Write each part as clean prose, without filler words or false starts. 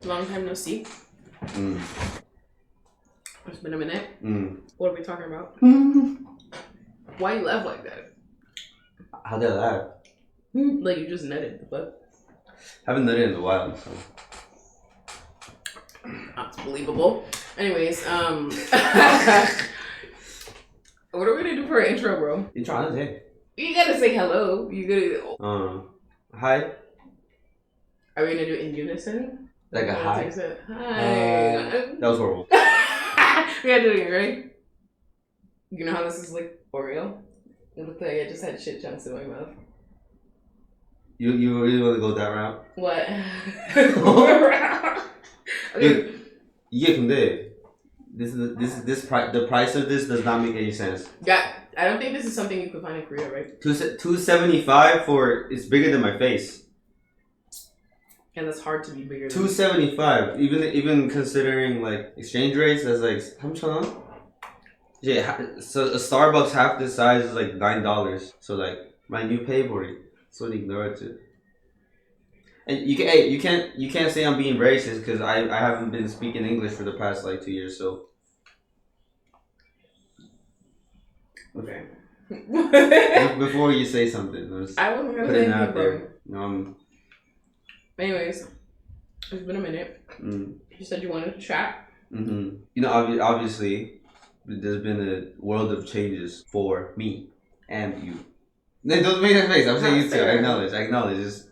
Long time no see. Mm. It's been a minute. Mm. What are we talking about? Why you laugh like that? How did I laugh? Like you just nutted. The fuck? Haven't done it in a while. So. That's believable. Anyways, what are we gonna do for an intro, bro? You trying to say? You gotta say hello. You gotta. Hi. Are we gonna do it in unison? Like a hi. Hi. That was horrible. We gotta do it again, right? You know how this is like Oreo? It looked like I just had shit chunks in my mouth. You really want to go that route? What? Okay. Yeah, 근데 the price of this does not make any sense. Yeah, I don't think this is something you could find in Korea, right? $275 for it's bigger than my face. And that's hard to be bigger. $275, even considering like exchange rates, that's like 3,000원. Yeah, so a Starbucks half this size is like $9. So like my new payboard, so ignore it too. And you can't say I'm being racist because I haven't been speaking English for the past like 2 years. So okay. Before you say something, I wasn't gonna put say it out anything. there. Anyways, it's been a minute. You said you wanted to chat. Mm-hmm. You know, obviously, there's been a world of changes for me and you. No, don't make that face. I'm saying you too. I acknowledge. Just,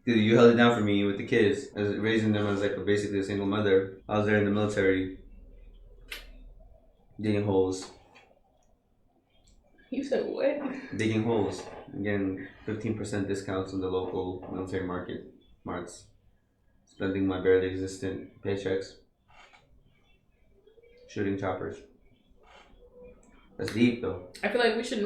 dude, you held it down for me with the kids, as raising them as like basically a single mother. I was there in the military, digging holes. You said what? Digging holes, getting 15% discounts on the local military marts, spending my barely existent paychecks, shooting choppers. That's deep though. I feel like we should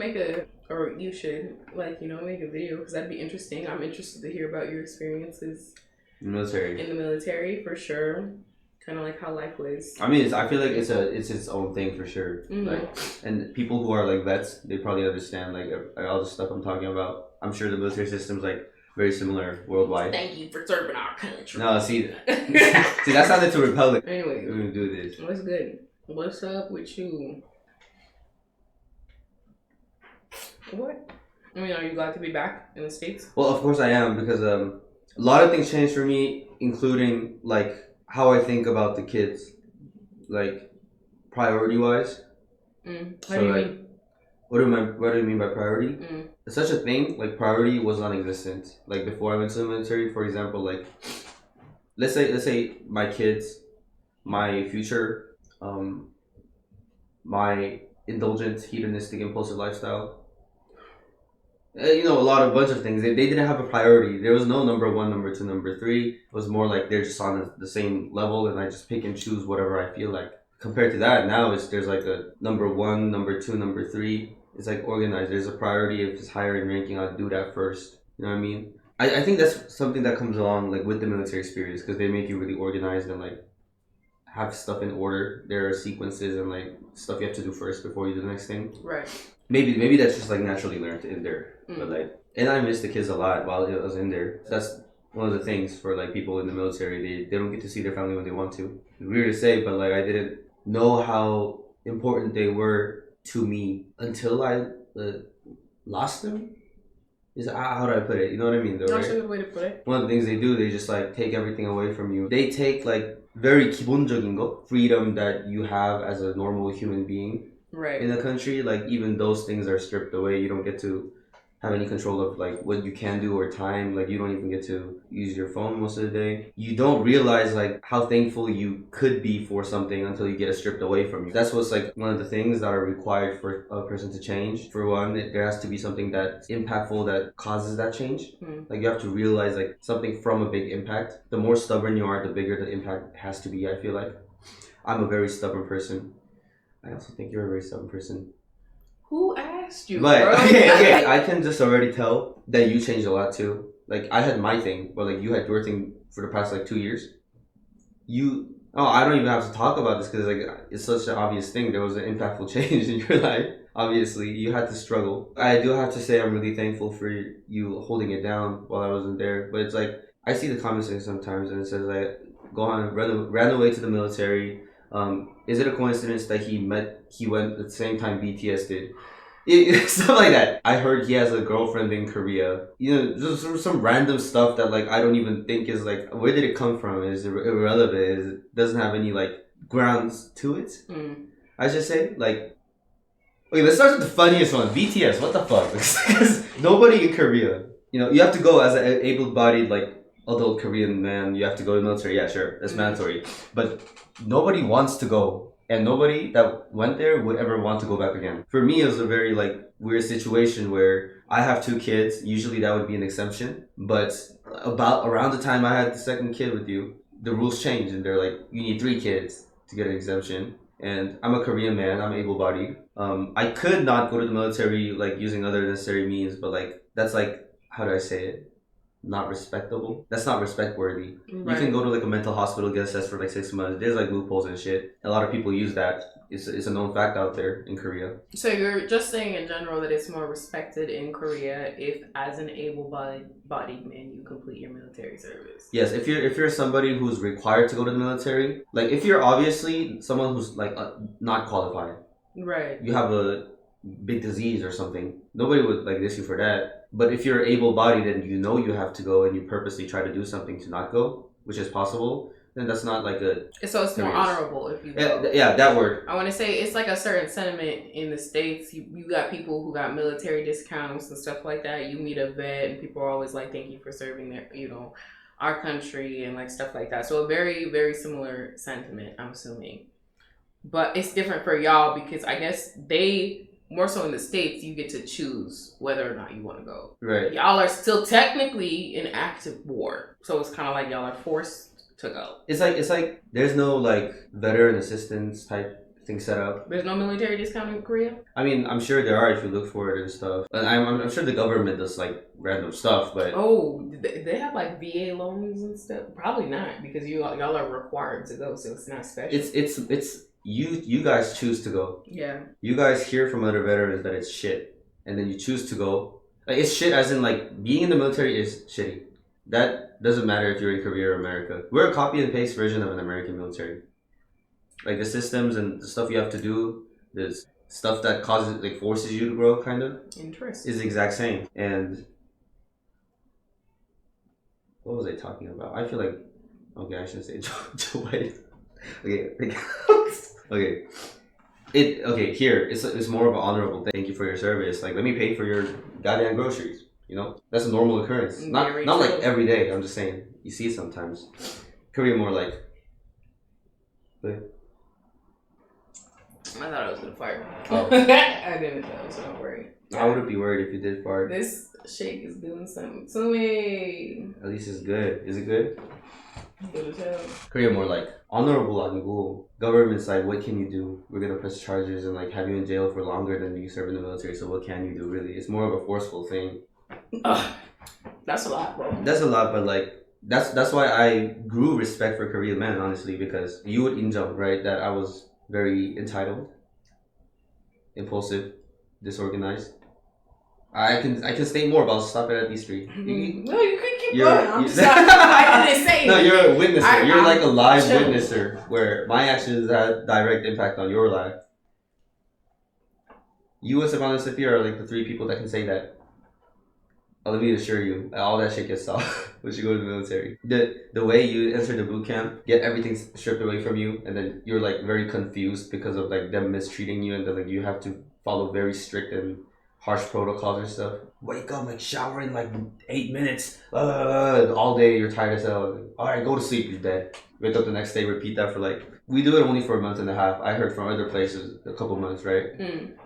or you should, make a video because that'd be interesting. I'm interested to hear about your experiences In the military for sure. Kind of like how life was. I mean, I feel like it's its own thing for sure. Mm-hmm. Like, and people who are like vets, they probably understand like all the stuff I'm talking about. I'm sure the military system's like very similar worldwide. Thank you for serving our country. No, see that sounded too Republic. Anyway, we're gonna do this. What's good? What's up with you? What? I mean, are you glad to be back in the States? Well, of course I am because a lot of things changed for me, including like how I think about the kids, like priority wise. What do you mean? What do you mean by priority? Such a thing like priority was non-existent. Like before I went to the military, for example, like let's say my kids, my future, my indulgent, hedonistic, impulsive lifestyle. A bunch of things. They didn't have a priority. There was no number one, number two, number three. It was more like they're just on the same level, and I just pick and choose whatever I feel like. Compared to that, now there's like a number one, number two, number three. It's like organized. There's a priority. If it's higher in ranking, I'll do that first. You know what I mean? I think that's something that comes along like with the military experience because they make you really organized and like have stuff in order. There are sequences and like stuff you have to do first before you do the next thing. Right. Maybe that's just like naturally learned in there. But like, and I miss the kids a lot while I was in there. That's one of the things for like people in the military. They don't get to see their family when they want to. It's weird to say, but like I didn't know how important they were to me until I lost them. How do I put it? You know what I mean, though, right? That's a good way to put it. One of the things they do, they just like take everything away from you. They take like very 기본적인 거, freedom that you have as a normal human being. Right. In the country, like even those things are stripped away. You don't get to have any control of like what you can do or time. Like you don't even get to use your phone most of the day. You don't realize like how thankful you could be for something until you get it stripped away from you. That's what's like one of the things that are required for a person to change. For one, there has to be something that's impactful that causes that change. Like you have to realize like something from a big impact. The more stubborn you are, the bigger the impact has to be. I feel like I'm a very stubborn person. I also think you're a very stubborn person. Who asked you? But bro? okay, I can just already tell that you changed a lot too. Like I had my thing, but like you had your thing for the past like 2 years. I don't even have to talk about this because like it's such an obvious thing. There was an impactful change in your life. Obviously, you had to struggle. I do have to say I'm really thankful for you holding it down while I wasn't there. But it's like I see the comments sometimes and it says like ran away to the military. Is it a coincidence that he went at the same time BTS did? Stuff like that. I heard he has a girlfriend in Korea. Just some random stuff that like I don't even think is like, where did it come from? Is irrelevant. It doesn't have any like grounds to it. I should say like. Okay, let's start with the funniest one. BTS. What the fuck? Because nobody in Korea. You have to go as an able-bodied like adult Korean man. You have to go to the military. Yeah, sure, that's mandatory. But nobody wants to go. And nobody that went there would ever want to go back again. For me, it was a very like weird situation where I have 2 kids. Usually that would be an exemption. But around the time I had the second kid with you, the rules changed and they're like, you need 3 kids to get an exemption. And I'm a Korean man. I'm able-bodied. I could not go to the military like using other necessary means, but like that's like, how do I say it? Not respectable. That's not respect worthy. Right. You can go to like a mental hospital, get assessed for like 6 months. There's like loopholes and shit. A lot of people use that. It's a known fact out there in Korea. So you're just saying in general that it's more respected in Korea if, as an able-bodied man, you complete your military service. Yes, if you're somebody who's required to go to the military, like if you're obviously someone who's like not qualified, right? You have a big disease or something. Nobody would like diss you for that. But if you're able-bodied and you know you have to go and you purposely try to do something to not go, which is possible, then that's not like a... So it's more honorable if you go. Yeah, that word. I want to say it's like a certain sentiment in the States. You got people who got military discounts and stuff like that. You meet a vet and people are always like, thank you for serving their, our country and like stuff like that. So a very, very similar sentiment, I'm assuming. But it's different for y'all because I guess more so in the States, you get to choose whether or not you want to go. Right. Y'all are still technically in active war. So it's kind of like y'all are forced to go. It's like there's no like veteran assistance type thing set up. There's no military discount in Korea? I mean, I'm sure there are if you look for it and stuff. And I'm sure the government does like random stuff, but... Oh, they have like VA loans and stuff? Probably not because y'all are required to go, so it's not special. It's You guys choose to go. Yeah. You guys hear from other veterans that it's shit, and then you choose to go. Like it's shit, as in like being in the military is shitty. That doesn't matter if you're in Korea or America. We're a copy and paste version of an American military. Like the systems and the stuff you have to do, the stuff that forces you to grow, kind of. Interesting. Is the exact same. And what was I talking about? I feel like I shouldn't say Joe Biden. Okay. Here it's more of an honorable thing. Thank you for your service. Like, let me pay for your goddamn groceries. That's a normal occurrence. Not like every day. I'm just saying you see it sometimes. Korea more like. I thought I was gonna fart. Oh. I didn't know, so don't worry. I wouldn't be worried if you did fart. This shake is doing something to me. At least it's good. Is it good? Good as hell. Korea more like honorable 아니고 government side. What can you do? We're gonna press charges and like have you in jail for longer than you serve in the military. So what can you do? Really, it's more of a forceful thing. That's a lot, bro. That's a lot, but like that's why I grew respect for Korean men, honestly, because you would injure, right, that I was very entitled, impulsive, disorganized. I can state more, but I'll stop it at these 3. No, you can keep going. I'm sorry. I didn't say No, you're a witnesser. You're like a live witnesser where my actions had direct impact on your life. You and Savannah and Sophia are like the 3 people that can say that. Let me assure you, all that shit gets solved once you go to the military. The way you enter the boot camp, get everything stripped away from you, and then you're like very confused because of like them mistreating you, and then like you have to follow very strict and harsh protocols and stuff. Wake up, like shower in like 8 minutes. All day you're tired as hell. Alright, go to sleep, you're dead. Wake up the next day, repeat that for like... We do it only for a month and a half. I heard from other places a couple months, right?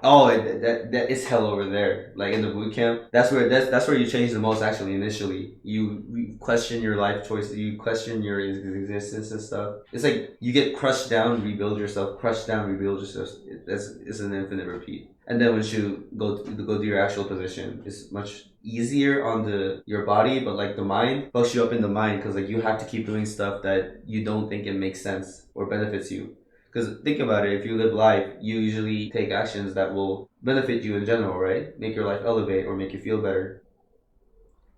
Oh, that is hell over there. Like in the boot camp, that's where you change the most. Actually, initially, you question your life choices, you question your existence and stuff. It's like you get crushed down, rebuild yourself. Crushed down, rebuild yourself. It's an infinite repeat. And then once you go to your actual position, it's much easier on your body, but like the mind fucks you up in the mind because like you have to keep doing stuff that you don't think it makes sense or benefits you. Because think about it, if you live life, you usually take actions that will benefit you in general, right? Make your life elevate or make you feel better.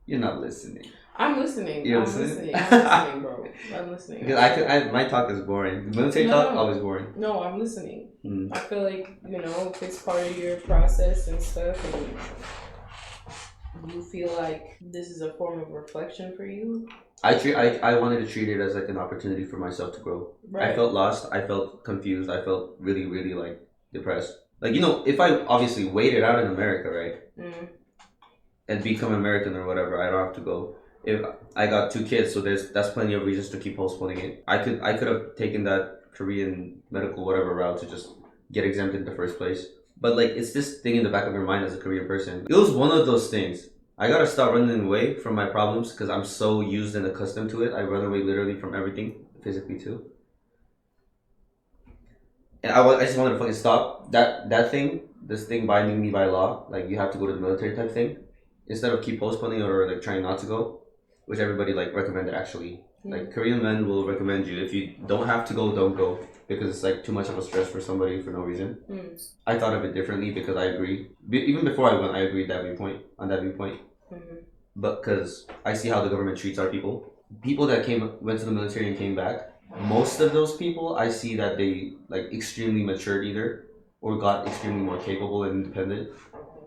You're not listening. I'm listening. You're I'm listening? listening. I'm listening, bro. I'm listening. Because my talk is boring. Military talk always boring. No, I'm listening. Mm. I feel like, if it's part of your process and stuff, and you feel like this is a form of reflection for you. I wanted to treat it as like an opportunity for myself to grow. Right. I felt lost. I felt confused. I felt really, really like depressed. Like, if I obviously waited out in America, right? Mm. And become American or whatever, I don't have to go. If I got 2 kids, so that's plenty of reasons to keep postponing it. I could have taken that Korean medical whatever route to just get exempted in the first place. But like, it's this thing in the back of your mind as a Korean person. It was one of those things. I gotta stop running away from my problems because I'm so used and accustomed to it. I run away literally from everything, physically too. And I just wanted to fucking stop that thing, this thing binding me by law, like you have to go to the military type thing, instead of keep postponing or like trying not to go, which everybody like recommended actually. Like Korean men will recommend you if you don't have to go, don't go because it's like too much of a stress for somebody for no reason. I thought of it differently because I agree. Even before I went, I agreed that viewpoint. But because I see how the government treats our people that went to the military and came back. Most of those people, I see that they like extremely matured either, or got extremely more capable and independent.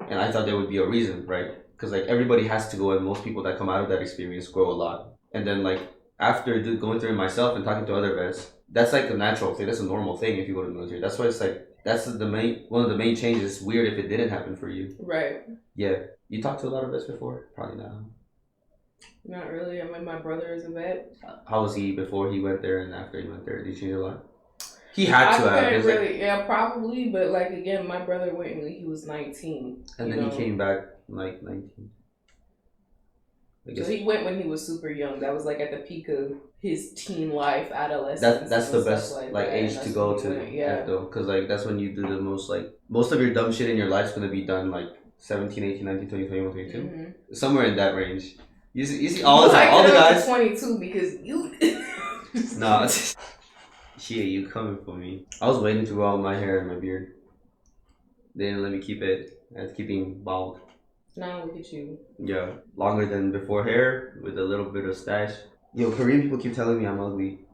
And I thought there would be a reason, right? Because like everybody has to go, and most people that come out of that experience grow a lot. And then like after going through it myself and talking to other vets, that's like a natural thing. That's a normal thing if you go to the military. That's why it's like that's one of the main changes. It's weird if it didn't happen for you. Right. Yeah. You talked to a lot of vets before? Probably not. Not really. I mean, my brother is a vet. How was he before he went there and after he went there? Did he change a lot? He had to have. Really, yeah, probably. But like again, my brother went when he was 19. And then he came back like 19. So he went when he was super young. That was like at the peak of his teen life, adolescence. That's the best like age to go to. Yeah. Though, because like that's when you do the most like most of your dumb shit in your life's gonna be done like 17, 18, 19, 20, 21, 22. Mm-hmm. Somewhere in that range. You see all the guys. 22 because you. No, yeah, you coming for me. I was waiting to grow out my hair and my beard. They didn't let me keep it. I was keeping bald. Now look at you. Yeah, longer than before hair with a little bit of stash. Yo, Korean people keep telling me I'm ugly.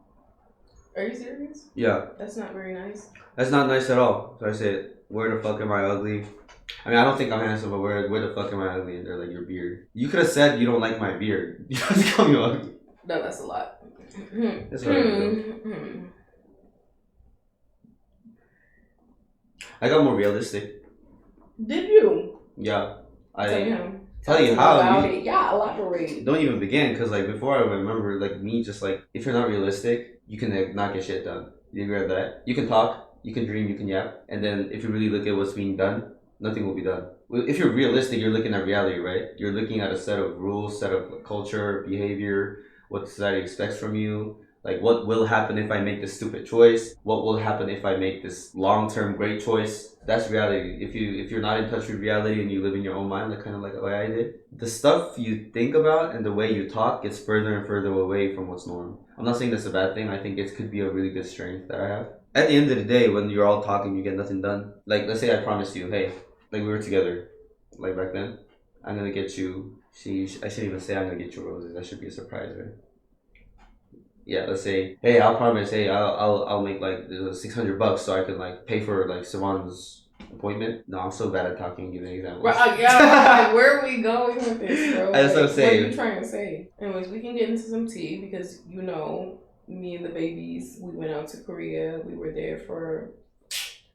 Are you serious? Yeah. That's not very nice. That's not nice at all. So I said, where the fuck am I ugly? I mean, I don't think I'm handsome, but where the fuck am I ugly? And they're like, your beard. You could have said you don't like my beard. You have to call me ugly. No, that's a lot. That's right. I got more realistic. Did you? Yeah. Tell you how. About it. Yeah, elaborate. Don't even begin, because like before I remember, like me just like, if you're not realistic, you can like, not get shit done. You agree with that? You can talk, you can dream, you can yap, and then if you really look at what's being done, nothing will be done. If you're realistic, you're looking at reality, right? You're looking at a set of rules, set of culture, behavior, what society expects from you. Like, what will happen if I make this stupid choice? What will happen if I make this long-term great choice? That's reality. If you're not in touch with reality and you live in your own mind, like kind of like the way I did, the stuff you think about and the way you talk gets further and further away from what's normal. I'm not saying that's a bad thing. I think it could be a really good strength that I have. At the end of the day, when you're all talking, you get nothing done. Like, let's say I promised you, hey, like we were together, like back then, I'm gonna get you. I shouldn't even say I'm gonna get you roses. That should be a surprise, right? Yeah, let's say, hey, I'll promise, hey, I'll make like $600 so I can like pay for like Savannah's appointment. No, I'm so bad at talking. Giving examples. Yeah, where are we going with this, bro? That's what I'm saying. What are you trying to say? Anyways, we can get into some tea because me and the babies, we went out to Korea. We were there for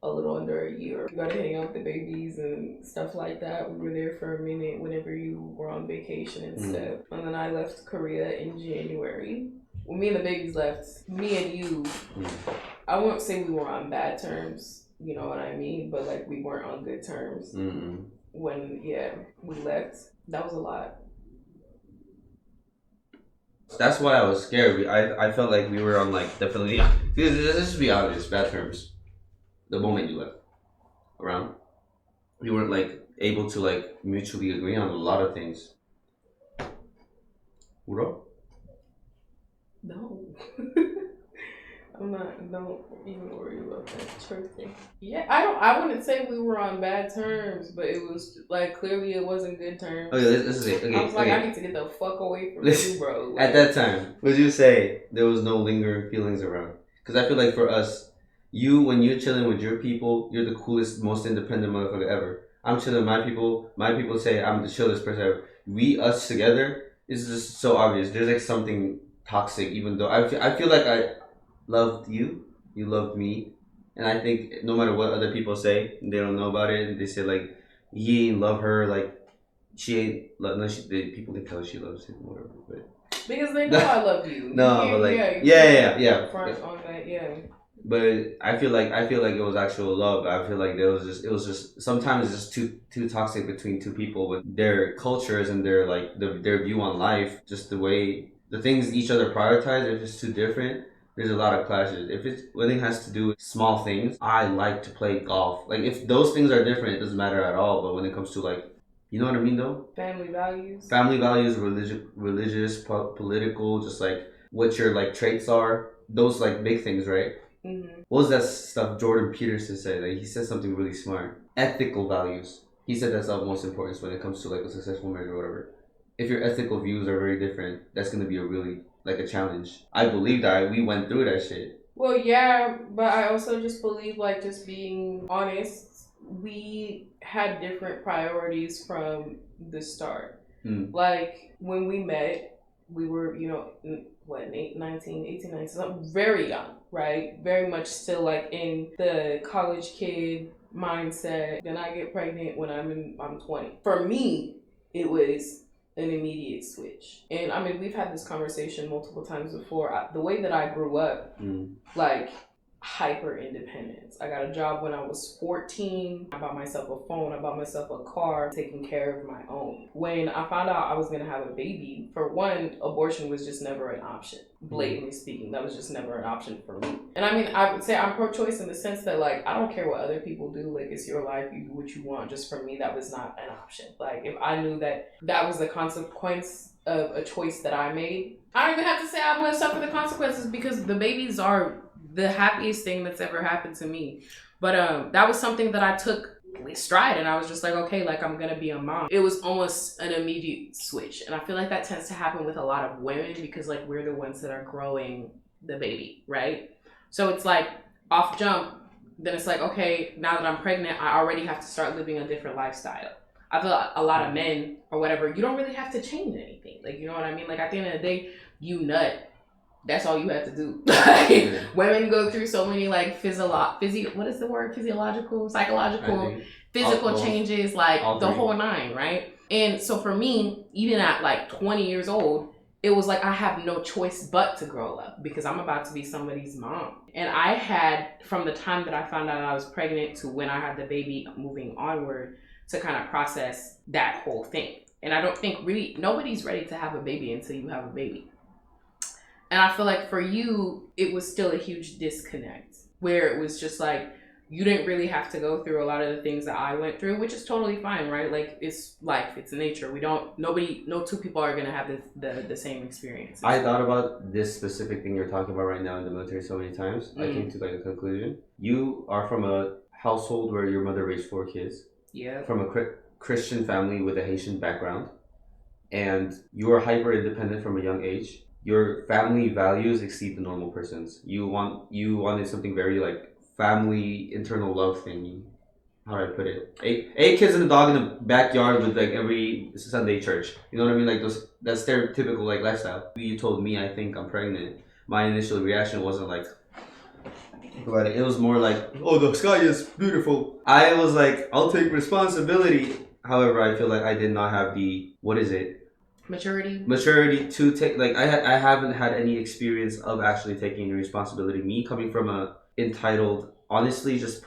a little under a year. We got to hang out with the babies and stuff like that. We were there for a minute whenever you were on vacation and stuff. And then I left Korea in January. When me and the babies left, me and you, I won't say we were on bad terms, you know what I mean? But like we weren't on good terms. When, we left. That was a lot. That's why I was scared. I felt like we were on like definitely, let's just be honest, bad terms. The moment you left around, we weren't like able to like mutually agree on a lot of things. Bro? No. Don't even worry about that church thing. Yeah, I wouldn't say we were on bad terms, but it was like clearly it wasn't good terms. Okay, this is it. Okay, I was like, okay. I need to get the fuck away from Listen, you, bro. At that time, would you say there was no lingering feelings around? Because I feel like for us, when you're chilling with your people, you're the coolest, most independent motherfucker ever. I'm chilling with my people. My people say I'm the chillest person ever. Us together is just so obvious. There's like something toxic, even though I feel like I loved you, you loved me, and I think no matter what other people say, they don't know about it. They say like he ain't love her, like she ain't. No, people can tell she loves him, whatever. But because they know I love you. no, but like yeah. Front on that, yeah. But I feel like it was actual love. I feel like it was just sometimes it's just too toxic between two people with their cultures and their like their view on life, just the way the things each other prioritize. If it's too different, there's a lot of clashes. If it's when it has to do with small things, I like to play golf. Like if those things are different, it doesn't matter at all. But when it comes to like, you know what I mean though? Family values, religious, political, just like what your like traits are. Those like big things, right? Mm-hmm. What was that stuff Jordan Peterson said? Like he said something really smart. Ethical values. He said that's of most importance when it comes to like a successful marriage or whatever. If your ethical views are very different, that's gonna be a really like a challenge. I believe that we went through that shit. Well, yeah, but I also just believe like just being honest, we had different priorities from the start. Like when we met, we were, you know, what, 18, 19, so very young, right? Very much still like in the college kid mindset. Then I get pregnant when I'm 20. For me, it was an immediate switch. And I mean, we've had this conversation multiple times before. The way that I grew up, like hyper independence. I got a job when I was 14. I bought myself a phone. I bought myself a car, taking care of my own. When I found out I was going to have a baby, for one, abortion was just never an option. Blatantly speaking, that was just never an option for me. And I mean, I would say I'm pro-choice in the sense that like, I don't care what other people do. Like, it's your life. You do what you want. Just for me, that was not an option. Like, if I knew that that was the consequence of a choice that I made, I don't even have to say I'm going to suffer the consequences because the babies are the happiest thing that's ever happened to me. But that was something that I took stride, and I was just like, okay, like I'm gonna be a mom. It was almost an immediate switch, and I feel like that tends to happen with a lot of women because like we're the ones that are growing the baby, right? So it's like off jump, then it's like, okay, now that I'm pregnant, I already have to start living a different lifestyle. I feel like a lot of men or whatever, you don't really have to change anything. Like, you know what I mean? Like at the end of the day, you nut. That's all you have to do. Like, women go through so many like what is the word? Physiological, psychological, physical changes, like the whole nine, right? And so for me, even at like 20 years old, it was like I have no choice but to grow up because I'm about to be somebody's mom. And I had, from the time that I found out I was pregnant to when I had the baby moving onward, to kind of process that whole thing. And I don't think really nobody's ready to have a baby until you have a baby. And I feel like for you, it was still a huge disconnect where it was just like, you didn't really have to go through a lot of the things that I went through, which is totally fine, right? Like, it's life, it's nature. No two people are going to have the same experience. I thought about this specific thing you're talking about right now in the military so many times. I came to like a conclusion. You are from a household where your mother raised 4 kids. Yeah. From a Christian family with a Haitian background. And you are hyper independent from a young age. Your family values exceed the normal person's. You wanted something very like family internal love thing. How do I put it? 8 kids and a dog in the backyard with like every Sunday church. You know what I mean? Like that stereotypical like lifestyle. You told me I think I'm pregnant. My initial reaction wasn't like, but it was more like, oh, the sky is beautiful. I was like, I'll take responsibility. However, I feel like I did not have the maturity to take, like I haven't had any experience of actually taking the responsibility. Me coming from a entitled, honestly, just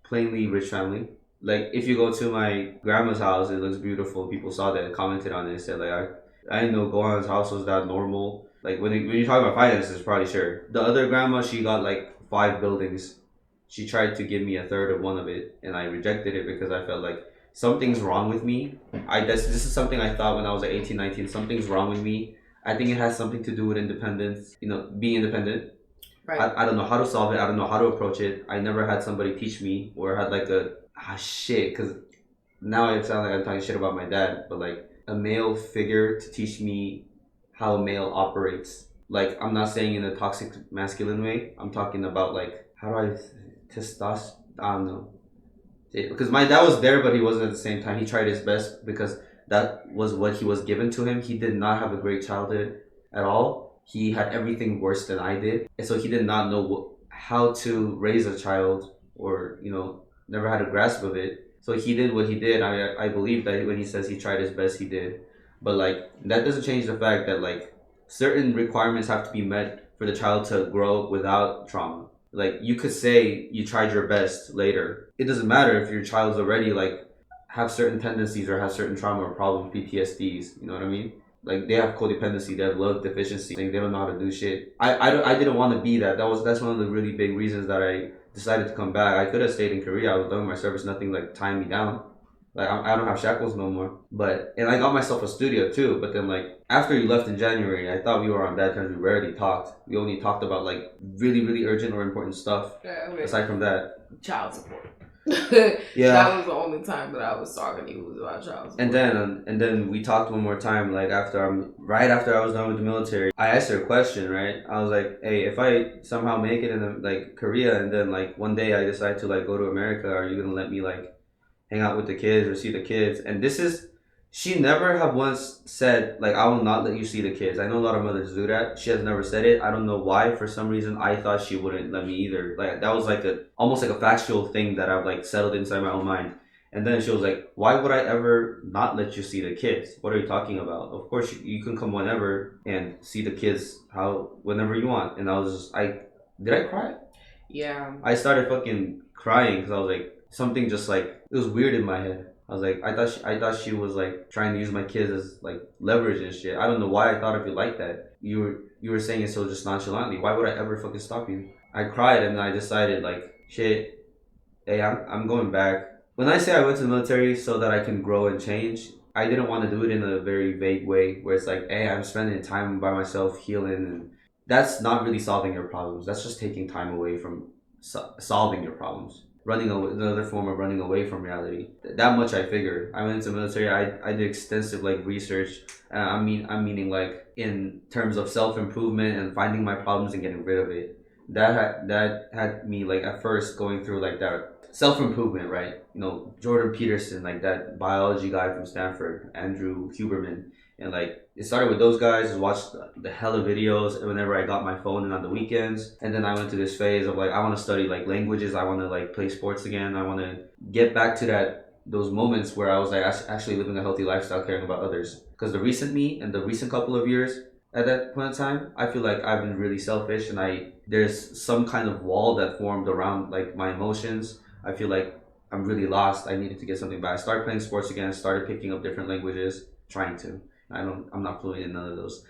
plainly rich family. Like if you go to my grandma's house, it looks beautiful. People saw that and commented on it, said like I didn't know Gohan's house was that normal. Like when you talk about finances, probably sure. The other grandma, she got like 5 buildings. She tried to give me a third of one of it, and I rejected it because I felt like something's wrong with me. This is something I thought when I was like 18, 19. Something's wrong with me. I think it has something to do with independence. You know, being independent. Right. I don't know how to solve it. I don't know how to approach it. I never had somebody teach me or had like shit, because now I sound like I'm talking shit about my dad, but like a male figure to teach me how a male operates. Like, I'm not saying in a toxic masculine way. I'm talking about like, how do I testosterone? I don't know. Because my dad was there, but he wasn't at the same time. He tried his best because that was what he was given to him. He did not have a great childhood at all. He had everything worse than I did, and so he did not know how to raise a child, or never had a grasp of it. So he did what he did. I believe that when he says he tried his best, he did. But like, that doesn't change the fact that like certain requirements have to be met for the child to grow without trauma. Like, you could say you tried your best later. It doesn't matter if your child's already like have certain tendencies or have certain trauma or problems, PTSDs. You know what I mean? Like, they have codependency, they have love deficiency, they don't know how to do shit. I didn't want to be that. That's one of the really big reasons that I decided to come back. I could have stayed in Korea. I was done with my service. Nothing like tying me down. Like, I don't have shackles no more. And I got myself a studio too. But then, like, after you left in January, I thought we were on bad terms. We rarely talked. We only talked about like really, really urgent or important stuff. Yeah, aside from that, child support. Yeah. That was the only time that I was talking to you was about child support. And then we talked one more time, like right after I was done with the military. I asked her a question, right? I was like, hey, if I somehow make it in like Korea, and then like one day I decide to like go to America, are you gonna let me like hang out with the kids or see the kids? And she never have once said like, I will not let you see the kids. I know a lot of mothers do that. She has never said it. I don't know why. For some reason, I thought she wouldn't let me either. Like, that was like almost like a factual thing that I've like settled inside my own mind. And then she was like, why would I ever not let you see the kids? What are you talking about? Of course you can come whenever and see the kids whenever you want. And I was just, did I cry? Yeah. I started fucking crying because I was like, something just like, it was weird in my head. I was like, I thought she was like trying to use my kids as like leverage and shit. I don't know why I thought of it like that. You were saying it so just nonchalantly. Why would I ever fucking stop you? I cried, and I decided like, shit, hey, I'm going back. When I say I went to the military so that I can grow and change, I didn't want to do it in a very vague way where it's like, hey, I'm spending time by myself healing, and that's not really solving your problems. That's just taking time away from solving your problems. Running away, another form of running away from reality. That much I figured. I went into the military. I did extensive like research. I'm meaning like in terms of self improvement and finding my problems and getting rid of it. That had me like at first going through like that self improvement, right? Jordan Peterson, like that biology guy from Stanford, Andrew Huberman, and like it started with those guys. I watched the hella videos whenever I got my phone and on the weekends. And then I went to this phase of like, I want to study like languages. I want to like play sports again. I want to get back to those moments where I was like actually living a healthy lifestyle, caring about others. Because the recent me and the recent couple of years at that point in time, I feel like I've been really selfish, and there's some kind of wall that formed around like my emotions. I feel like I'm really lost. I needed to get something back. I started playing sports again. Started picking up different languages, trying to. I'm not fluent in none of those.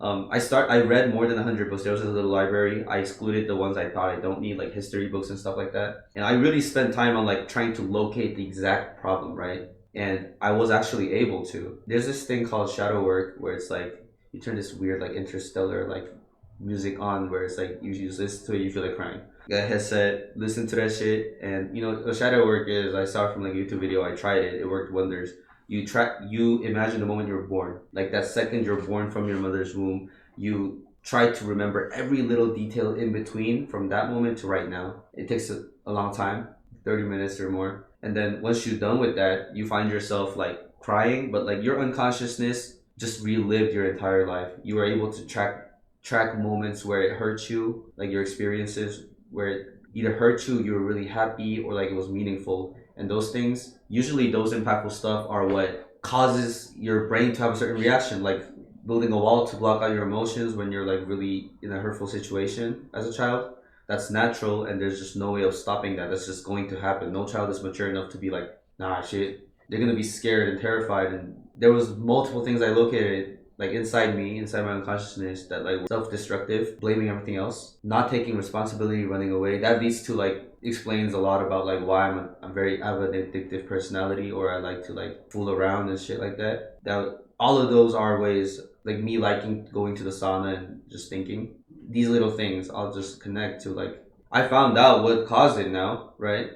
I read more than 100 books. There was a little library. I excluded the ones I thought I don't need, like history books and stuff like that. And I really spent time on like trying to locate the exact problem, right? And I was actually able to. There's this thing called shadow work where it's like you turn this weird like interstellar like music on where it's like you listen to it, you feel like crying. Got a headset, listen to that shit, and what shadow work is. I saw it from like a YouTube video. I tried it. It worked wonders. You imagine the moment you were born, like that second you're born from your mother's womb. You try to remember every little detail in between from that moment to right now. It takes a long time, 30 minutes or more. And then once you're done with that, you find yourself like crying, but like your unconsciousness just relived your entire life. You were able to track moments where it hurt you, like your experiences where it either hurt you, you were really happy, or like it was meaningful. And those things, usually those impactful stuff are what causes your brain to have a certain reaction, like building a wall to block out your emotions when you're like really in a hurtful situation as a child. That's natural, and there's just no way of stopping that. That's just going to happen. No child is mature enough to be like, nah, shit. They're gonna be scared and terrified. And there was multiple things I located like inside me, inside my unconsciousness, that like self-destructive, blaming everything else, not taking responsibility, running away. That leads to like explains a lot about like why I have an addictive personality, or I like to like fool around and shit like that. That all of those are ways like me liking going to the sauna and just thinking. these little things I'll just connect to. Like, I found out what caused it now, right?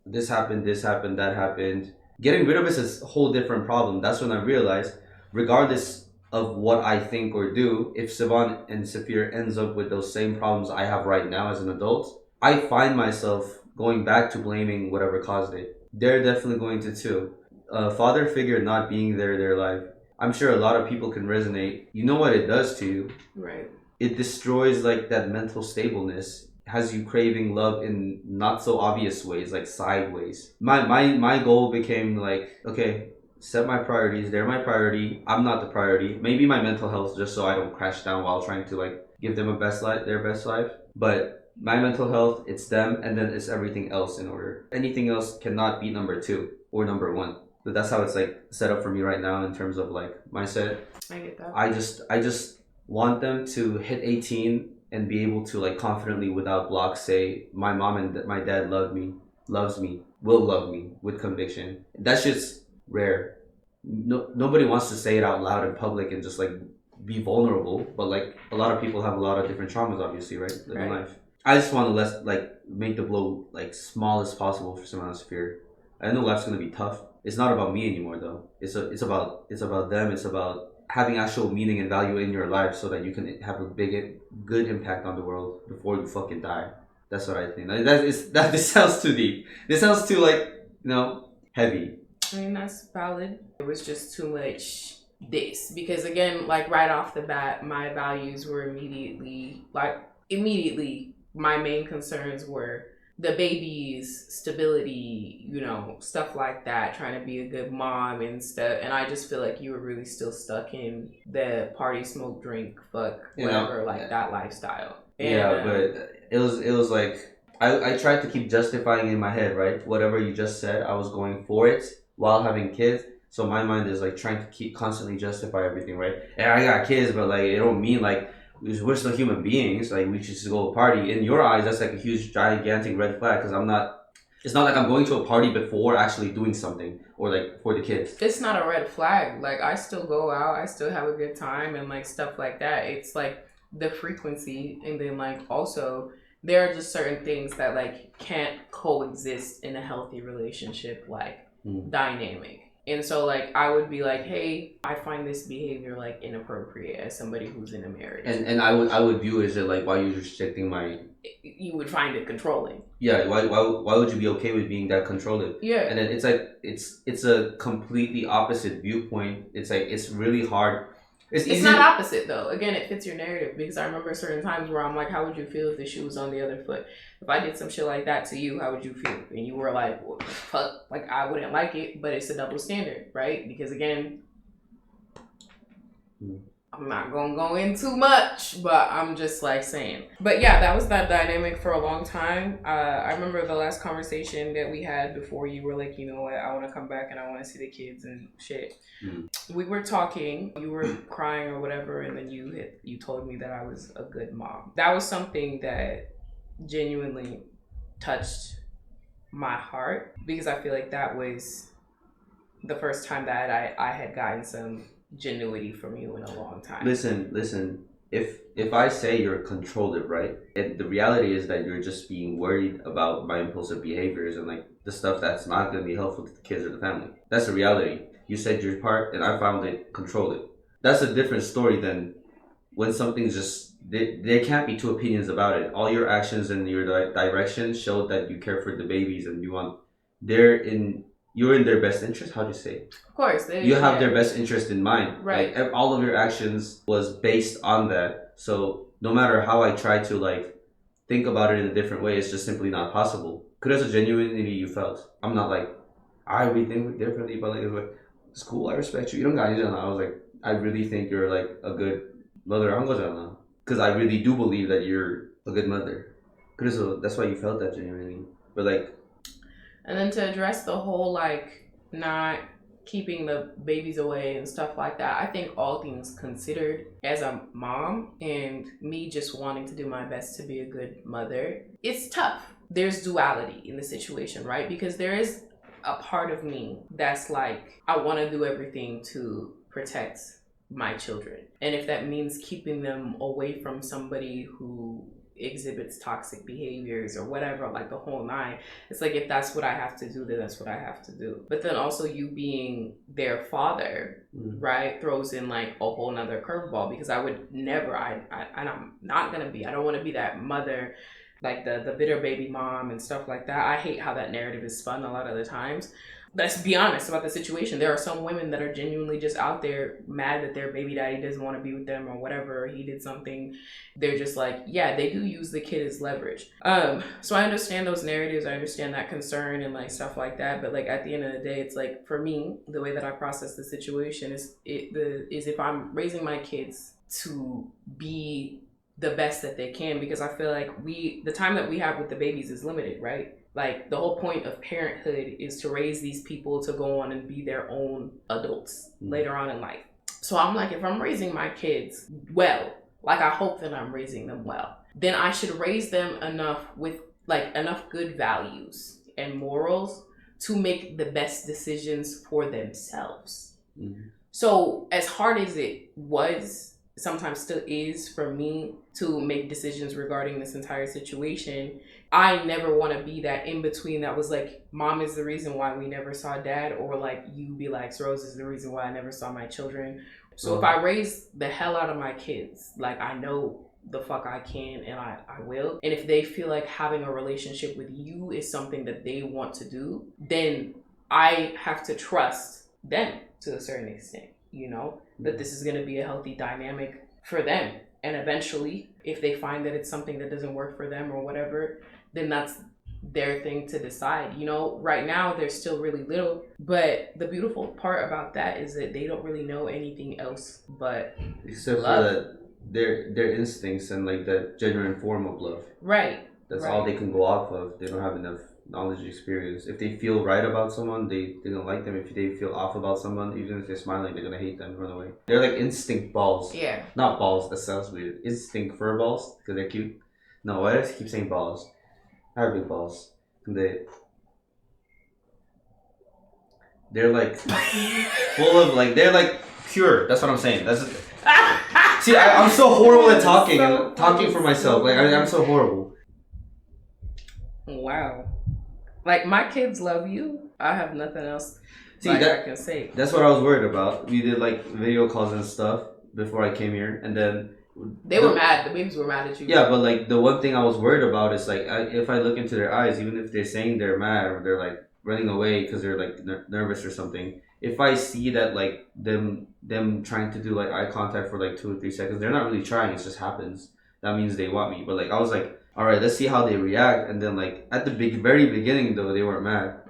This happened, that happened. Getting rid of it is a whole different problem. That's when I realized, regardless of what I think or do, if Sivan and Saphir ends up with those same problems I have right now as an adult, I find myself going back to blaming whatever caused it. They're definitely going to too. A father figure not being there in their life. I'm sure a lot of people can resonate. You know what it does to you. Right. It destroys like that mental stableness, has you craving love in not so obvious ways, like sideways. My goal became like, okay, set my priorities, they're my priority, I'm not the priority. Maybe my mental health, just so I don't crash down while trying to like give them a best life, their best life. But my mental health, it's them, and then it's everything else in order. Anything else cannot be number 2 or number 1. But that's how it's like set up for me right now in terms of like mindset. I get that. I just want them to hit 18 and be able to like confidently without blocks say my mom and my dad loves me, will love me with conviction. That shit's rare. Nobody wants to say it out loud in public and just like be vulnerable, but like a lot of people have a lot of different traumas, obviously, right? Living life. I just want to make the blow like small as possible for someone else's fear. I know life's gonna be tough. It's not about me anymore though. It's about them. It's about having actual meaning and value in your life so that you can have a good impact on the world before you fucking die. That's what I think. Like, this sounds too deep. This sounds too heavy. I mean, that's valid. It was just too much because again, like right off the bat, my values were immediately my main concerns were the baby's stability, stuff like that, trying to be a good mom and stuff. And I just feel like you were really still stuck in the party, smoke, drink, fuck, whatever, that lifestyle. And, but it was like, I tried to keep justifying in my head, right? Whatever you just said, I was going for it while having kids. So my mind is like trying to keep constantly justify everything, right? And I got kids, but like, it don't mean like, we're still human beings. Like, we should just go to a party. In your eyes, that's like a huge, gigantic red flag. Because it's not like I'm going to a party before actually doing something or like for the kids. It's not a red flag. Like, I still go out. I still have a good time and like stuff like that. It's like the frequency, and then like also there are just certain things that like can't coexist in a healthy relationship, like dynamic. And so, like, I would be like, hey, I find this behavior, like, inappropriate as somebody who's in a marriage. And I would view it as, like, why you're restricting my... You would find it controlling. Yeah, why would you be okay with being that controlling? Yeah. And then it's, like, it's a completely opposite viewpoint. It's, like, it's really hard. It's not opposite, though. Again, it fits your narrative, because I remember certain times where I'm like, how would you feel if the shoe was on the other foot? If I did some shit like that to you, how would you feel? And you were like, well, fuck, like, I wouldn't like it, but it's a double standard, right? Because, again, I'm not gonna go in too much, but I'm just like saying. But yeah, that was that dynamic for a long time. I remember the last conversation that we had before you were like, you know what, I want to come back and I want to see the kids and shit. We were talking, you were crying or whatever, and then you told me that I was a good mom. That was something that genuinely touched my heart, because I feel like that was the first time that I had gotten some genuity from you in a long time. Listen. If I say you're controlled, right? And the reality is that you're just being worried about my impulsive behaviors and like the stuff that's not going to be helpful to the kids or the family. That's the reality. You said your part, and I found it controlled. That's a different story than when something's just there can't be two opinions about it. All your actions and your direction show that you care for the babies and you're in their best interest. How do you say it? Of course. You have their best interest in mind. Right. Like, all of your actions was based on that. So no matter how I try to like think about it in a different way, it's just simply not possible. Because that's a genuinity you felt. I'm not like, I really think differently, but like, it's cool, I respect you. You don't got anything. I was like, I really think you're like a good mother. Because I really do believe that you're a good mother. So that's why you felt that genuinely. But like, and then to address the whole like not keeping the babies away and stuff like that, I think all things considered, as a mom and me just wanting to do my best to be a good mother, it's tough. There's duality in the situation, right? Because there is a part of me that's like, I want to do everything to protect my children. And if that means keeping them away from somebody who exhibits toxic behaviors or whatever, like the whole nine, it's like, if that's what I have to do, then that's what I have to do. But then also, you being their father, right, throws in like a whole nother curveball, because I would never, I'm not gonna be, I don't want to be that mother, like the bitter baby mom and stuff like that. I hate how that narrative is spun a lot of the times. Let's be honest about the situation. There are some women that are genuinely just out there mad that their baby daddy doesn't want to be with them or whatever. He did something. They're just like, yeah, they do use the kid as leverage. So I understand those narratives. I understand that concern and like stuff like that. But like at the end of the day, it's like, for me, the way that I process the situation is if I'm raising my kids to be the best that they can, because I feel like the time that we have with the babies is limited, right? Like, the whole point of parenthood is to raise these people to go on and be their own adults later on in life. So I'm like, if I'm raising my kids well, like I hope that I'm raising them well, then I should raise them enough with like enough good values and morals to make the best decisions for themselves. So as hard as it was, sometimes still is, for me to make decisions regarding this entire situation, I never want to be that in between that was like, mom is the reason why we never saw dad, or like you be like, Rose is the reason why I never saw my children. So if I raise the hell out of my kids, like I know the fuck I can, and I will. And if they feel like having a relationship with you is something that they want to do, then I have to trust them to a certain extent, you know, that this is going to be a healthy dynamic for them. And eventually, if they find that it's something that doesn't work for them or whatever, then that's their thing to decide. You know, right now they're still really little, but the beautiful part about that is that they don't really know anything else but except love. For that, their instincts and like that genuine form of love. Right. That's right. all they can go off of. They don't have enough knowledge and experience. If they feel right about someone, they don't like them. If they feel off about someone, even if they're smiling, they're gonna hate them and run away. They're like instinct balls. Yeah. Not balls, that sounds weird. Instinct fur balls, because they're cute. No, why do I keep saying balls? I have big balls. They're like full of like, they're like pure. That's what I'm saying. That's see, I'm so horrible at talking and talking for myself. Like I'm so horrible. Wow. Like, my kids love you. I have nothing else I can say. That's what I was worried about. We did like video calls and stuff before I came here, and then they were mad. The babies were mad at you. Yeah, but like the one thing I was worried about is like if I look into their eyes, even if they're saying they're mad or they're like running away because they're like nervous or something, if I see that like them trying to do like eye contact for like 2 or 3 seconds, they're not really trying. It just happens. That means they want me. But like I was like, all right, let's see how they react. And then like at the very beginning though, they weren't mad.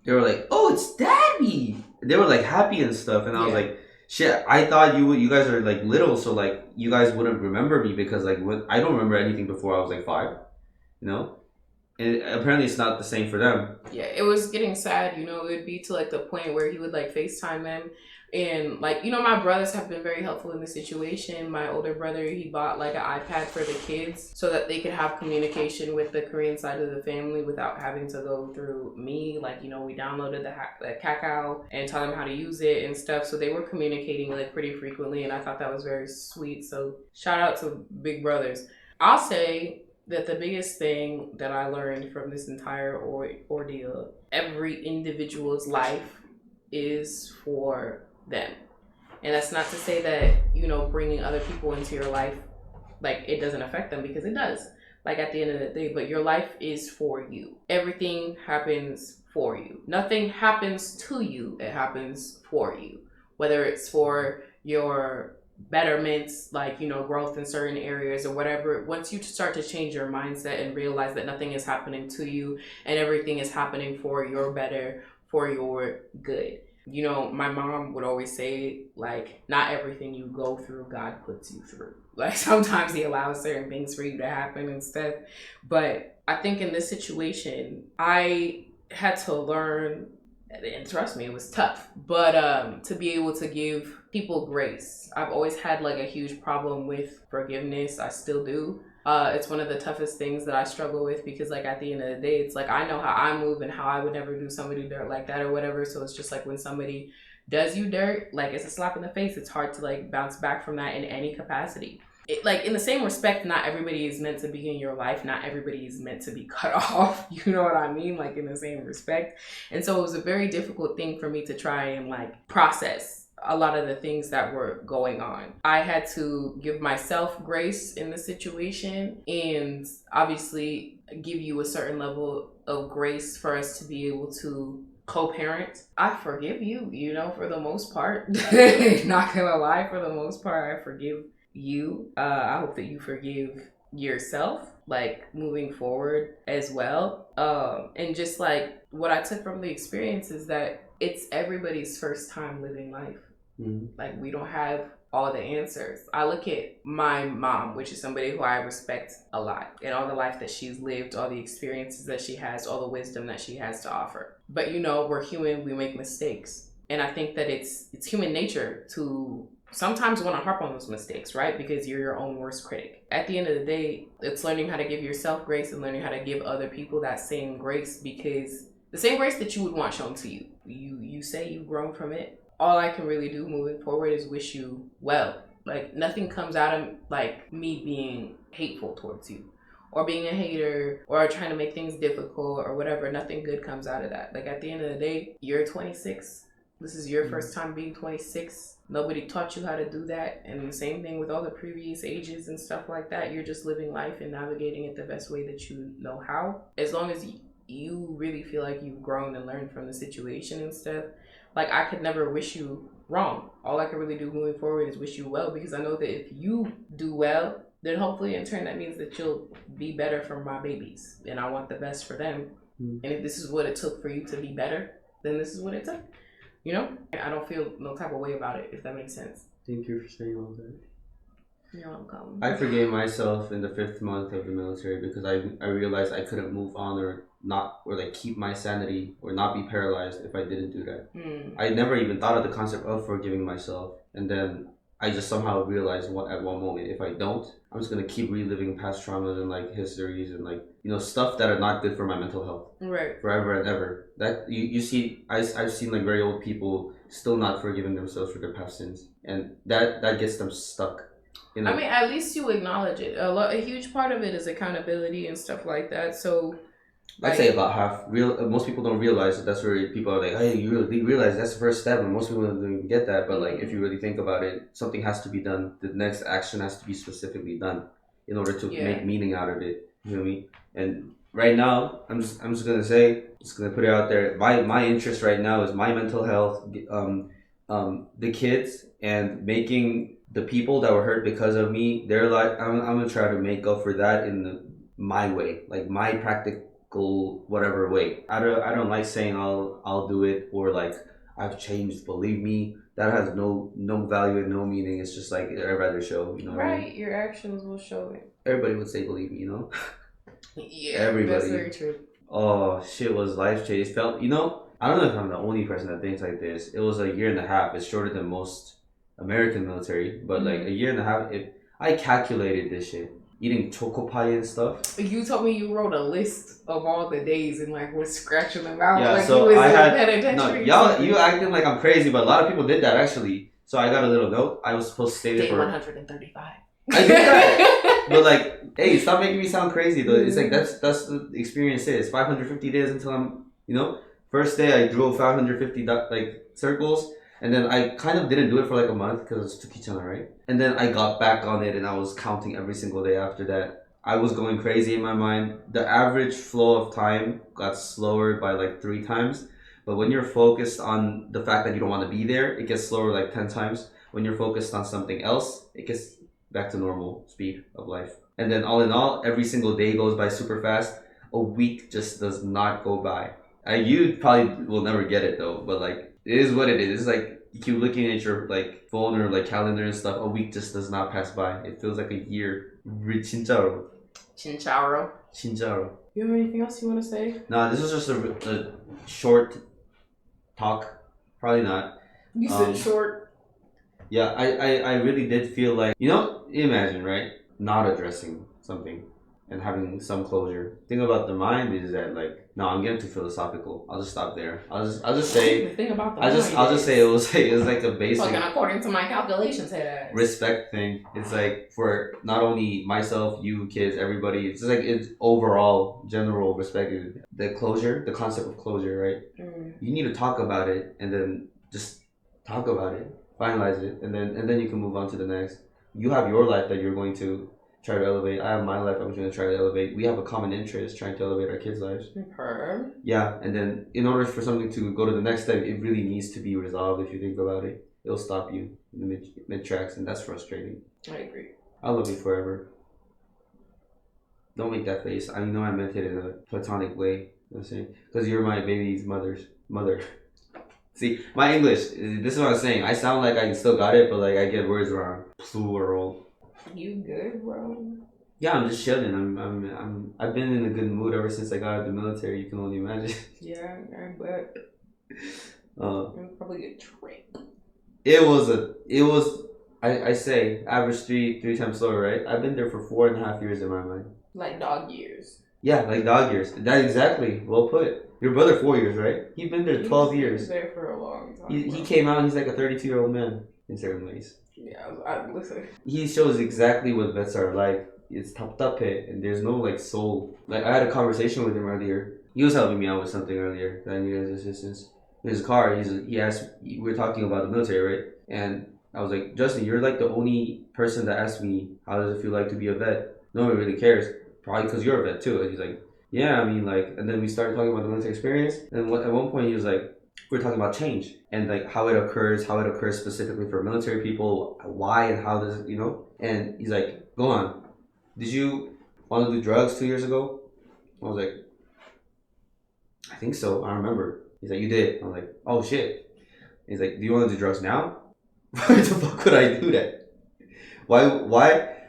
They were like, oh, it's daddy. They were like happy and stuff, and I was like, shit, I thought you guys are like little, so like you guys wouldn't remember me, because like I don't remember anything before I was like 5, you know. And apparently it's not the same for them. Yeah, it was getting sad, you know. It would be to like the point where he would like FaceTime them. And like, you know, my brothers have been very helpful in the situation. My older brother, he bought like an iPad for the kids so that they could have communication with the Korean side of the family without having to go through me. Like, you know, we downloaded the Kakao and taught them how to use it and stuff. So they were communicating like pretty frequently, and I thought that was very sweet. So shout out to big brothers. I'll say that the biggest thing that I learned from this entire ordeal, every individual's life is for them. And that's not to say that, you know, bringing other people into your life, like, it doesn't affect them, because it does, like, at the end of the day. But your life is for you. Everything happens for you. Nothing happens to you. It happens for you. Whether it's for your betterments, like, you know, growth in certain areas or whatever. Once you start to change your mindset and realize that nothing is happening to you and everything is happening for your better, for your good. You know, my mom would always say, like, not everything you go through, God puts you through. Like, sometimes he allows certain things for you to happen and stuff. But I think in this situation, I had to learn, and trust me, it was tough, but to be able to give people grace. I've always had like a huge problem with forgiveness. I still do. It's one of the toughest things that I struggle with, because like at the end of the day, it's like I know how I move and how I would never do somebody like that or whatever. So it's just like when somebody does you dirt, like it's a slap in the face. It's hard to like bounce back from that in any capacity. Like in the same respect, not everybody is meant to be in your life. Not everybody is meant to be cut off. You know what I mean? Like in the same respect. And so it was a very difficult thing for me to try and like process a lot of the things that were going on. I had to give myself grace in the situation and obviously give you a certain level of grace for us to be able to co-parent. I forgive you, you know, for the most part. Not gonna lie, for the most part, I forgive you. I hope that you forgive yourself, like moving forward as well. And just like what I took from the experience is that it's everybody's first time living life. Like we don't have all the answers. I look at my mom, which is somebody who I respect a lot, and all the life that she's lived, all the experiences that she has, all the wisdom that she has to offer. But you know, we're human, we make mistakes. And I think that it's human nature to sometimes want to harp on those mistakes, right? Because you're your own worst critic. At the end of the day, it's learning how to give yourself grace and learning how to give other people that same grace, because the same grace that you would want shown to you. You say you've grown from it. All I can really do moving forward is wish you well. Like nothing comes out of like me being hateful towards you or being a hater or trying to make things difficult or whatever. Nothing good comes out of that. Like at the end of the day, you're 26. This is your first time being 26. Nobody taught you how to do that. And the same thing with all the previous ages and stuff like that. You're just living life and navigating it the best way that you know how. As long as you really feel like you've grown and learned from the situation and stuff, like I could never wish you wrong. All I can really do moving forward is wish you well, because I know that if you do well, then hopefully in turn that means that you'll be better for my babies. And I want the best for them. And if this is what it took for you to be better, then this is what it took. You know? I don't feel no type of way about it, if that makes sense. Thank you for saying all that. You're welcome. I forgave myself in the 5th month of the military because I realized I couldn't move on or like keep my sanity or not be paralyzed if I didn't do that. I never even thought of the concept of forgiving myself, and then I just somehow realized at one moment, if I don't, I'm just gonna keep reliving past traumas and like histories and like, you know, stuff that are not good for my mental health, right, forever and ever. That you see, I've seen like very old people still not forgiving themselves for their past sins, and that gets them stuck. I mean, at least you acknowledge it. A huge part of it is accountability and stuff like that. So I'd say about half. Most people don't realize that that's where people are like, hey, you really realize that's the first step, and most people don't even get that. But like, if you really think about it, something has to be done. The next action has to be specifically done in order to make meaning out of it. You know what I mean? And right now, I'm just gonna put it out there. My interest right now is my mental health, the kids, and making the people that were hurt because of me, they're like, I'm gonna try to make up for that in my way, like my practical whatever way. I don't like saying I'll do it, or like I've changed. Believe me, that has no value and no meaning. It's just like I'd rather show, you know. Right, what I mean? Your actions will show it. Everybody would say believe me, you know. Yeah, everybody. That's very true. Oh, shit was life changing. It felt, you know, I don't know if I'm the only person that thinks like this. It was a year and a half. It's shorter than most American military, but like a year and a half. I calculated this shit, eating choco pie and stuff. You told me you wrote a list of all the days and like was scratching them out. Yeah, like so you was I had you penitentiary. acting like I'm crazy, but a lot of people did that actually. So I got a little note. I was supposed to stay there Day for 135. I did that, but like, hey, stop making me sound crazy though. It's like that's the experience is 550 days until I'm, you know. First day I drove 550 like circles. And then I kind of didn't do it for like a month because it's Tuki-chan, right? And then I got back on it and I was counting every single day after that. I was going crazy in my mind. The average flow of time got slower by like 3 times. But when you're focused on the fact that you don't want to be there, it gets slower like 10 times. When you're focused on something else, it gets back to normal speed of life. And then all in all, every single day goes by super fast. A week just does not go by. You probably will never get it though, but like, it is what it is. It's like you keep looking at your like phone or like calendar and stuff. A week just does not pass by. It feels like a year. 진짜로. 진짜로. You have anything else you want to say? Nah, this was just a short talk. Probably not. You said short. Yeah, I really did feel like, you know, imagine, right? Not addressing something. and having some closure. The thing about the mind is that like, no, I'm getting too philosophical. I'll just stop there. I'll just say. The thing about the I'll just say it was like a basic. Fucking according to my calculations, head ass. Respect thing. It's like for not only myself, you, kids, everybody. It's like it's overall general respect. The closure, the concept of closure, right? You need to talk about it and then just talk about it, finalize it, and then you can move on to the next. You have your life that you're going to try to elevate. I have my life I'm going to try to elevate. We have a common interest trying to elevate our kids' lives. Yeah, and then in order for something to go to the next step, it really needs to be resolved. If you think about it, it'll stop you in the mid tracks, and that's frustrating. I agree. I love you forever. Don't make that face. I know I meant it in a platonic way. You know what I'm saying? Because you're my baby's mother. See, my English, this is what I'm saying. I sound like I still got it, but like I get words wrong. Plural. You good, bro? Yeah, I'm just chilling. I've been in a good mood ever since I got out of the military. You can only imagine. Yeah, I bet. Probably a trick. I say average three times slower, right? I've been there for 4.5 years in my mind. Like dog years. Yeah, like dog years. That exactly. Well put. Your brother 4 years, right? He's been there 12 years. He was there for a long time. He came out and he's like a 32-year-old man in certain ways. Yeah, listen. He shows exactly what vets are like. It's topped up it, and there's no like soul. Like I had a conversation with him earlier. He was helping me out with something earlier that I needed his assistance. In his car, he asked. We were talking about the military, right? And I was like, Justin, you're like the only person that asked me how does it feel like to be a vet. No one really cares. Probably because you're a vet too. And he's like, yeah, I mean, like, and then we started talking about the military experience. And at one point, he was like, we're talking about change and like how it occurs specifically for military people, why and how does it, you know? And he's like, go on. Did you want to do drugs 2 years ago? I was like, I think so. I remember. He's like, you did. I was like, oh shit. He's like, do you want to do drugs now? Why the fuck would I do that?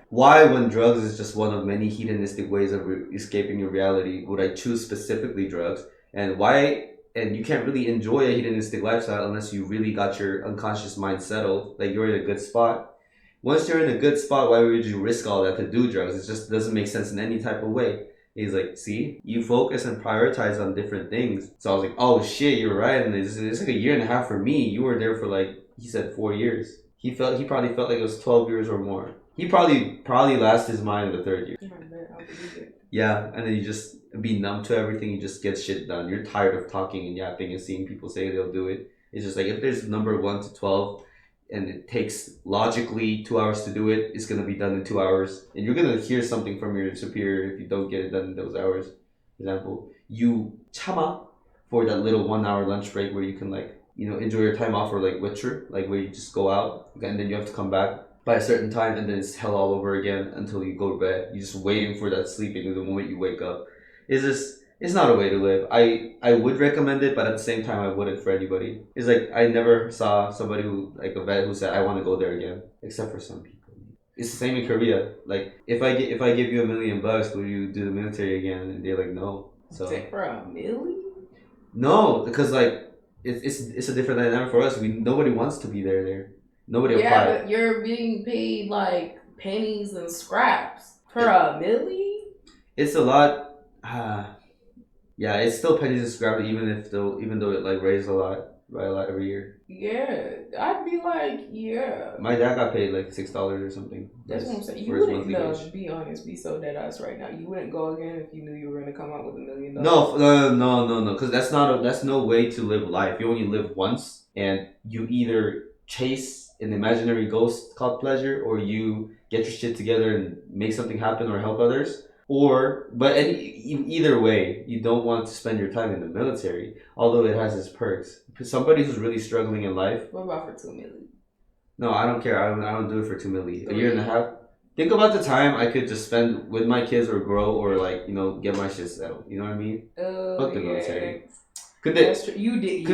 Why, when drugs is just one of many hedonistic ways of escaping your reality, would I choose specifically drugs? And why? And you can't really enjoy a hedonistic lifestyle unless you really got your unconscious mind settled, like you're in a good spot. Once you're in a good spot, why would you risk all that to do drugs? It just doesn't make sense in any type of way. He's like, see, you focus and prioritize on different things. So I was like, oh shit, you're right. And it's like 1.5 years for me. You were there for like, he said 4 years. He probably felt like it was 12 years or more. He probably lost his mind in the 3rd year. Yeah, and then you just be numb to everything. You just get shit done. You're tired of talking and yapping and seeing people say they'll do it. It's just like if there's number 1 to 12 and it takes logically 2 hours to do it, it's gonna be done in 2 hours. And you're gonna hear something from your superior if you don't get it done in those hours. For example, you chama for that little 1 hour lunch break where you can like, you know, enjoy your time off or like witcher, like where you just go out and then you have to come back by a certain time and then it's hell all over again until you go to bed. You're just waiting for that sleeping the moment you wake up. It's not a way to live. I would recommend it, but at the same time I wouldn't for anybody. It's like I never saw somebody who like a vet who said I want to go there again, except for some people. It's the same in Korea. Like if I give you $1 million, will you do the military again? And they're like no. So for $1 million? No, because like it's a different dynamic for us. Nobody wants to be there. Nobody applied. Yeah, but you're being paid like pennies and scraps for $1 million. It's a lot. Yeah, it's still pennies and scraps, even though it like raised by a lot every year. Yeah, I'd be like, yeah. My dad got paid like $6 or something. That's what I'm saying. You wouldn't. No, be honest. Be so dead ass right now. You wouldn't go again if you knew you were gonna come out with $1 million. No. Because that's no way to live life. You only live once, and you either chase an imaginary ghost called pleasure, or you get your shit together and make something happen or help others. Either way, you don't want to spend your time in the military, although it has its perks. Somebody who's really struggling in life. What about for $2 million? No, I don't care. I don't do it for $2 million. 1.5 years. Think about the time I could just spend with my kids or grow or like, you know, get my shit settled. You know what I mean? Fuck the military. You did.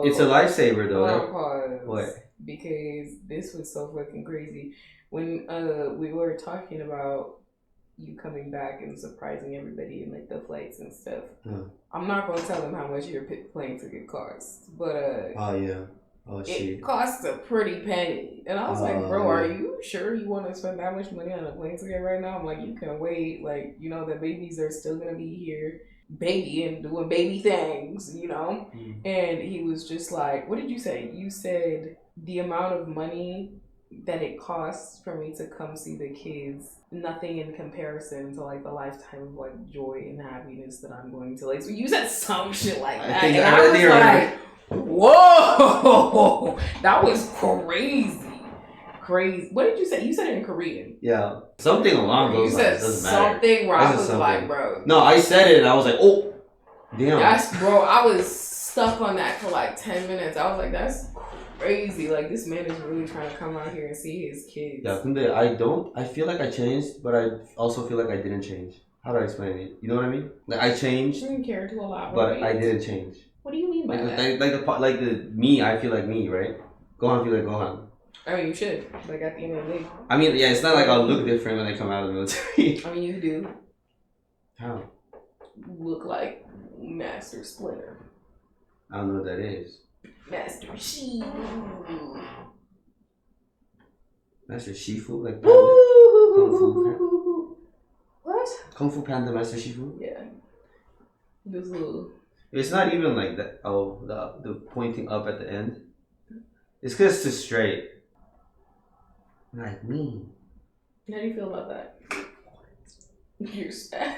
It's a lifesaver though. What? Because this was so fucking crazy. When we were talking about you coming back and surprising everybody in like the flights and stuff. I'm not gonna tell them how much your plane ticket costs, but oh yeah, Oh It shit. costs a pretty penny. And I was like, Oh, bro, are yeah. you sure you want to spend that much money on a plane ticket right now? I'm like, you can wait. Like, you know, the babies are still going to be here, baby and doing baby things, you know? And he was just like, what did you say? You said the amount of money that it costs for me to come see the kids, nothing in comparison to like the lifetime of like joy and happiness that I'm going to like. So you said some shit like that. think And I I was think I remember. like, whoa, that was crazy. Crazy. What did you say? You said it in Korean. Yeah. Something along You those said lines. Doesn't matter. something where I This is was like, something. bro. No, I said it and I was like, oh, damn. That's, bro, I was stuck on that for like 10 minutes. I was like, that's crazy. Like, this man is really trying to come out here and see his kids. Yeah, 근데 I feel like I changed, but I also feel like I didn't change. How do I explain it? You know what I mean? Like I You changed, didn't care to elaborate. but I didn't change. What do you mean by that? Like the me, I feel like me, right? Gohan feel like Gohan. I mean, you should. Like, at the end of the day. I mean, yeah, it's not like I'll look different when I come out of the military. I mean, you do How? look like Master Splinter. I don't know what that is. Master Shifu. Master Shifu? Like Panda? Kung Fu What? Kung Fu Panda Master Shifu? Yeah. This little. It's not even like that. Oh, the pointing up at the end. It's because it's too straight. Like me. How do you feel about that? Your stash.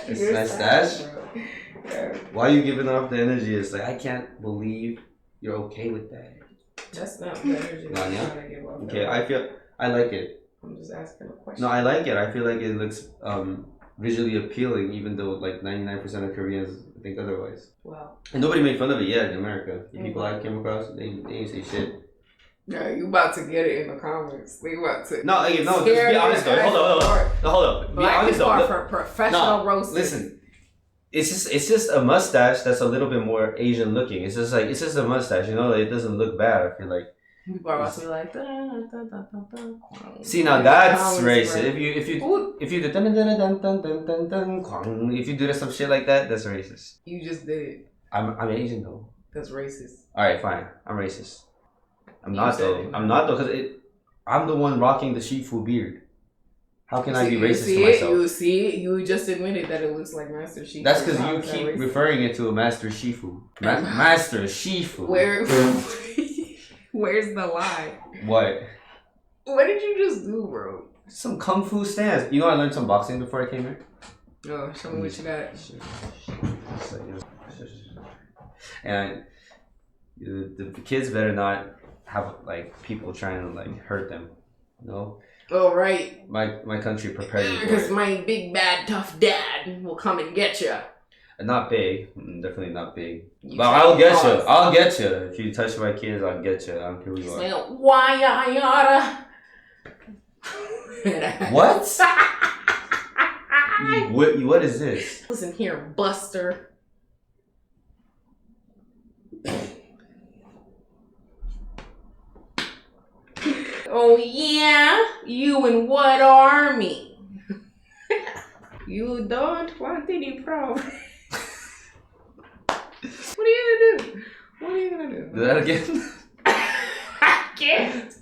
It's my stash? Bro. Yeah. Why are you giving off the energy? It's like, I can't believe you're okay with that. That's not the energy that I'm Nanya? trying to give off. Okay, I like it. I'm just asking a question. No, I like it. I feel like it looks visually appealing, even though like 99% of Koreans think otherwise. Wow. And nobody made fun of it yet in America. The people I came across, they didn't say shit. Yeah, you about to get it in the comments. They about to. No, just scare be honest though. your Hold ass up. No, hold up. Be Black honest people are though. for professional roasting. Listen, it's just a mustache that's a little bit more Asian looking. It's just a mustache, you know. Like, it doesn't look bad. I feel like. People are about to be like, da, da, da, da, da. See, now that's Comments, racist. bro. If you do dun dun dun dun dun dun dun kwang, if you do some shit like that, that's racist. You just did it. I'm Asian though. That's racist. All right, fine. I'm racist. I'm You not said though. it. I'm not though, because I'm the one rocking the Shifu beard. How can I be You racist see to it? myself? You see it? You just admitted that it looks like Master Shifu. That's because How you is that keep racist? referring it to a Master Shifu. Master Shifu. Where? Where's the lie? What? What did you just do, bro? Some kung fu stance. You know, I learned some boxing before I came here. Oh, show me what you got. And the kids better not have like people trying to like hurt them. You know, Oh, right. my country prepared me for Because it. my big bad tough dad will come and get you. Not big, definitely not big. You But said I'll get pause. you. I'll get you. If you touch my kids, I'll get you. I don't care who you are. Well, why I oughta. What? What is this? Listen here, Buster. Oh yeah? You in what army? You don't want any problems. What are you gonna do? What are you gonna do? Do that again? I can't.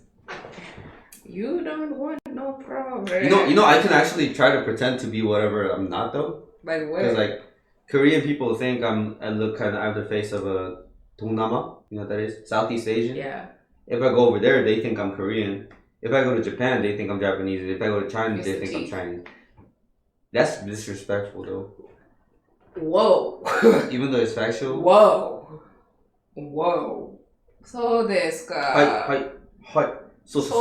You don't want no problem. You know, I can actually try to pretend to be whatever I'm not though. By the way, Because like Korean people think I look kind of I have the face of a Dongnama. You know what that is? Southeast Asian. yeah, If I go over there, they think I'm Korean. If I go to Japan, they think I'm Japanese. If I go to China, It's they the think I'm teeth. Chinese. That's disrespectful though. whoa, Even though it's factual. whoa. So desu ka? はい。そうそう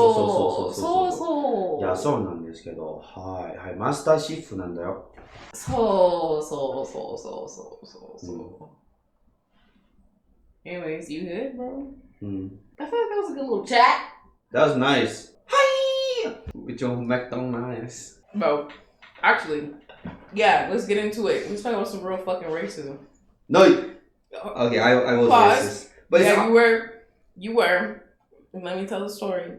そうそう。いや、そうなんですけど、はい。マスターシェフなんだよ。そう。Anyways, you good, bro? Hmm. I feel like that was a good little chat. That was nice. Hi! With your McDonald's. Bro, actually, yeah, let's get into it. Let's talk about some real fucking racism. No. Okay, I was Pause. racist. But it's Yeah, you were. And let me tell the story.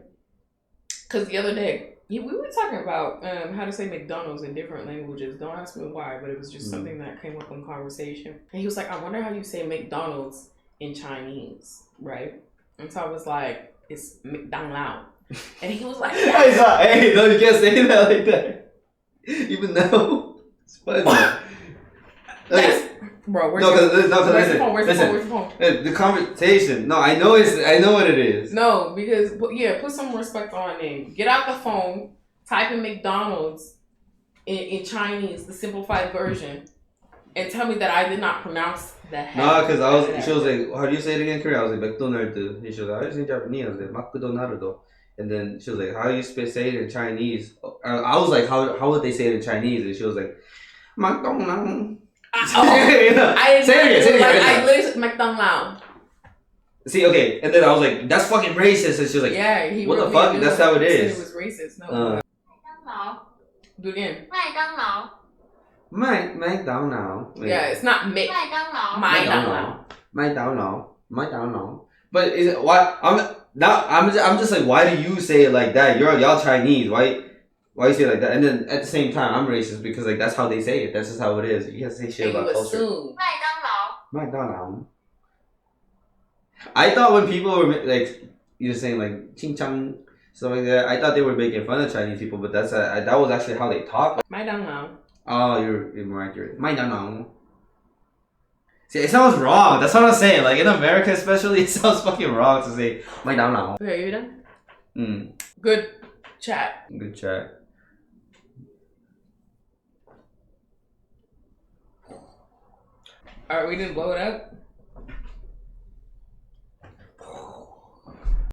Because the other day, we were talking about how to say McDonald's in different languages. Don't ask me why, but it was just something that came up in conversation. And he was like, I wonder how you say McDonald's in Chinese, right? And so I was like, it's McDonald's. And he was like, Hey, no, you can't say that like that. Even though it's funny. That's, bro, where's No, your because phone? Where's the phone? Where's the phone? the conversation. No, I know what it is. No, because put some respect on my name. Get out the phone, type in McDonald's in Chinese, the simplified version, and tell me that I did not pronounce the heck. No, because she was like, how do you say it again in Korean? I was like, McDonald's. And she was like, how do you say it in Japanese? I was like, McDonald's. And then she was like, how do you say it in Chinese? I was like, how would they say it in Chinese? And she was like, McDonald's. I say it again. I literally said McDonald's. See, okay, and then I was like, that's fucking racist. And she was like, yeah, what the fuck? That's how it is. It was racist. No. Do it again. McDonald's. Yeah, it's not McDonald's. McDonald's. But is it why? I'm just like, why do you say it like that? Y'all Chinese. Why you say it like that? And then at the same time, I'm racist because like that's how they say it. That's just how it is. You can't say shit about culture. McDonald's. I thought when people were like, you're saying like ching chang stuff like that, I thought they were making fun of Chinese people, but that was actually how they talk. McDonald's. Oh, you're more accurate. McDonald's. See, it sounds wrong. That's what I'm saying. Like in America, especially, it sounds fucking wrong to say McDonald's. Okay, you done? Mm. Good chat. Good chat. Alright, we didn't blow it up.